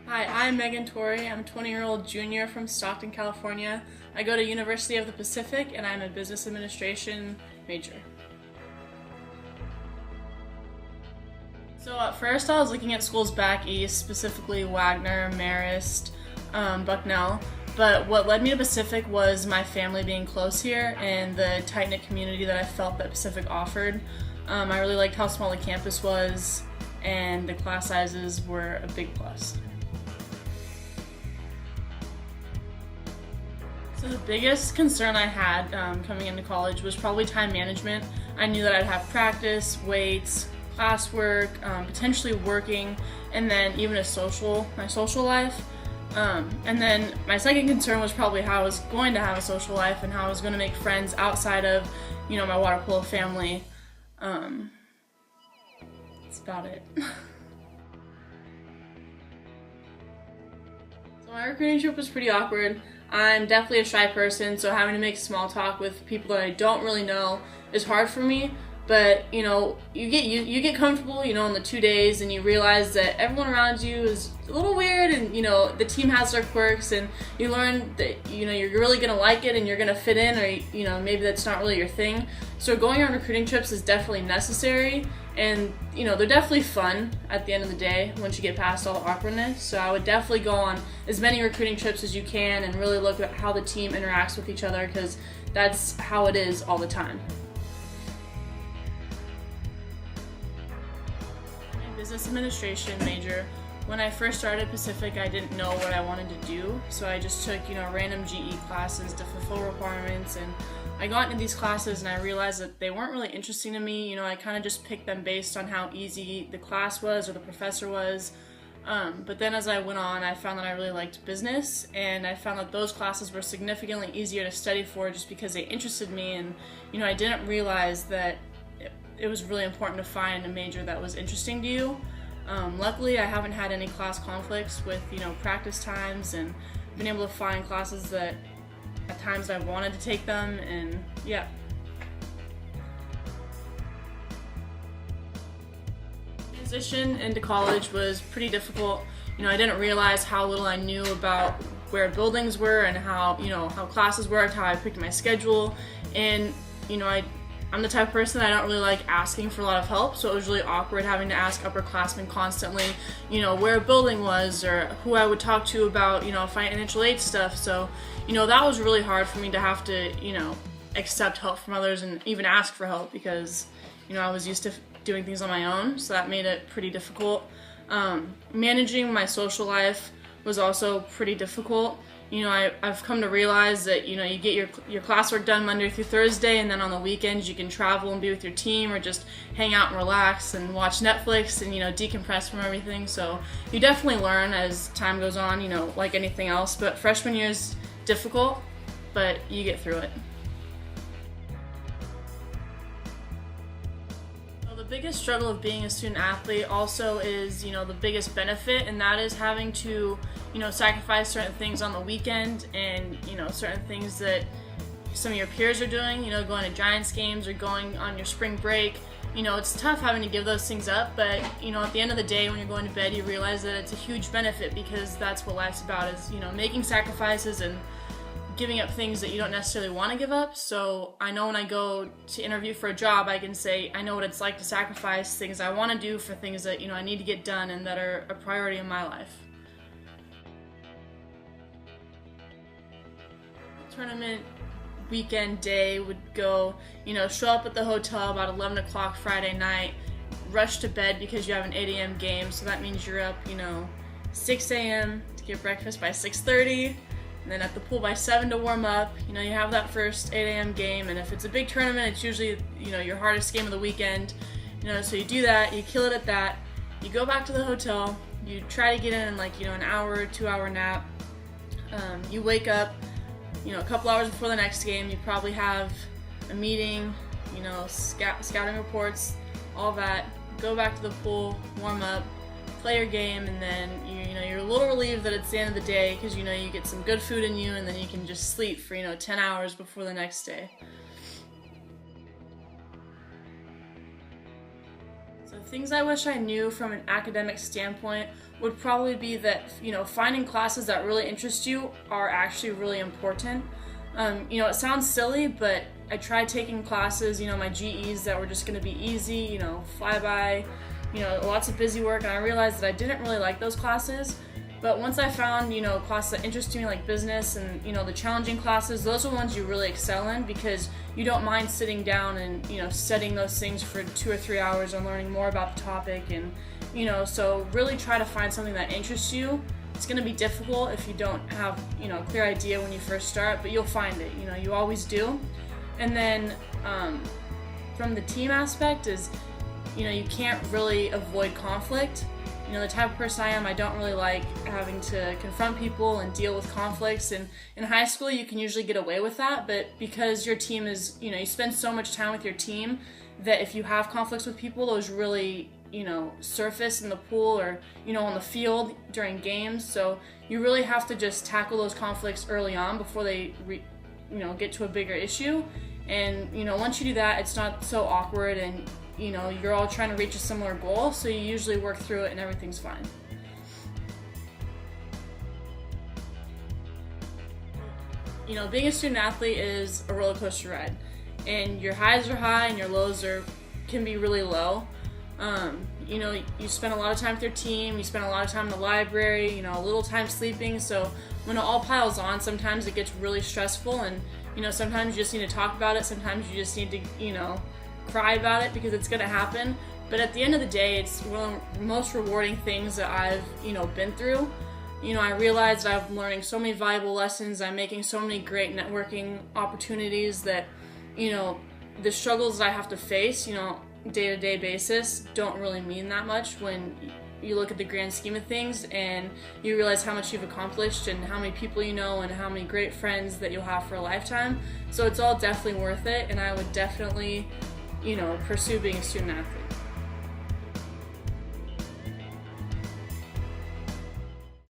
Hi, I'm Megan Torre. I'm a 20-year-old junior from Stockton, California. I go to University of the Pacific and I'm a business administration major. So at first I was looking at schools back east, specifically Wagner, Marist, Bucknell. But what led me to Pacific was my family being close here and the tight-knit community that I felt that Pacific offered. I really liked how small the campus was and the class sizes were a big plus. So the biggest concern I had coming into college was probably time management. I knew that I'd have practice, weights, classwork, potentially working, and then even my social life. And then my second concern was probably how I was going to have a social life and how I was going to make friends outside of, my water polo family. That's about it. So my recruiting trip was pretty awkward. I'm definitely a shy person, so having to make small talk with people that I don't really know is hard for me. But you get comfortable, in the 2 days, and you realize that everyone around you is a little weird, and the team has their quirks, and you learn that you're really gonna like it and you're gonna fit in, or maybe that's not really your thing. So going on recruiting trips is definitely necessary, and they're definitely fun at the end of the day once you get past all the awkwardness. So I would definitely go on as many recruiting trips as you can and really look at how the team interacts with each other, because that's how it is all the time. Business administration major. When I first started Pacific, I didn't know what I wanted to do, so I just took random GE classes to fulfill requirements, and I got into these classes and I realized that they weren't really interesting to me. I kind of just picked them based on how easy the class was or the professor was. But then as I went on, I found that I really liked business, and I found that those classes were significantly easier to study for just because they interested me, and I didn't realize that it was really important to find a major that was interesting to you. Luckily, I haven't had any class conflicts with practice times, and been able to find classes that at times I wanted to take them, and yeah. Transition into college was pretty difficult. I didn't realize how little I knew about where buildings were and how how classes worked, how I picked my schedule, and I'm the type of person that I don't really like asking for a lot of help, so it was really awkward having to ask upperclassmen constantly, where a building was or who I would talk to about, financial aid stuff. So, that was really hard for me to have to, accept help from others and even ask for help, because, I was used to doing things on my own, so that made it pretty difficult. Managing my social life was also pretty difficult. I've come to realize that, you get your classwork done Monday through Thursday, and then on the weekends you can travel and be with your team or just hang out and relax and watch Netflix and, decompress from everything. So you definitely learn as time goes on, like anything else. But freshman year is difficult, but you get through it. The biggest struggle of being a student athlete also is, the biggest benefit, and that is having to, sacrifice certain things on the weekend and, certain things that some of your peers are doing, going to Giants games or going on your spring break. It's tough having to give those things up, but, at the end of the day when you're going to bed, you realize that it's a huge benefit, because that's what life's about, is, making sacrifices and giving up things that you don't necessarily want to give up. So I know when I go to interview for a job, I can say I know what it's like to sacrifice things I want to do for things that I need to get done and that are a priority in my life. Tournament weekend day would go, show up at the hotel about 11 o'clock Friday night, rush to bed because you have an 8 a.m. game, so that means you're up 6 a.m. to get breakfast by 6:30. And then at the pool by 7 to warm up. You have that first 8 a.m. game, and if it's a big tournament, it's usually your hardest game of the weekend. So you do that, you kill it at that, you go back to the hotel, you try to get in an hour or 2 hour nap. You wake up a couple hours before the next game. You probably have a meeting, scouting reports, all that. Go back to the pool, warm up, play your game, and then you're a little relieved that it's the end of the day, because you get some good food in you, and then you can just sleep for 10 hours before the next day. So Things I wish I knew from an academic standpoint would probably be that, finding classes that really interest you are actually really important. It sounds silly, but I tried taking classes, my GEs that were just going to be easy, flyby, lots of busy work, and I realized that I didn't really like those classes. But once I found, classes that interested me, like business and, the challenging classes, those are the ones you really excel in, because you don't mind sitting down and, studying those things for 2 or 3 hours and learning more about the topic. And, so really try to find something that interests you. It's going to be difficult if you don't have, a clear idea when you first start, but you'll find it, you always do. And then from the team aspect is, you can't really avoid conflict. The type of person I am, I don't really like having to confront people and deal with conflicts. And in high school, you can usually get away with that, but because your team is, you spend so much time with your team that if you have conflicts with people, those really, surface in the pool or, on the field during games. So you really have to just tackle those conflicts early on before they, get to a bigger issue. And, once you do that, it's not so awkward and, you're all trying to reach a similar goal, so you usually work through it and everything's fine. Being a student athlete is a roller coaster ride, and your highs are high and your lows can be really low. You spend a lot of time with your team, you spend a lot of time in the library, a little time sleeping, so when it all piles on, sometimes it gets really stressful, and, sometimes you just need to talk about it, sometimes you just need to, cry about it because it's going to happen. But at the end of the day, it's one of the most rewarding things that I've, been through. I realized I'm learning so many valuable lessons, I'm making so many great networking opportunities that, the struggles that I have to face, day-to-day basis don't really mean that much when you look at the grand scheme of things and you realize how much you've accomplished and how many people you know and how many great friends that you'll have for a lifetime. So it's all definitely worth it, and I would definitely, pursue being a student athlete.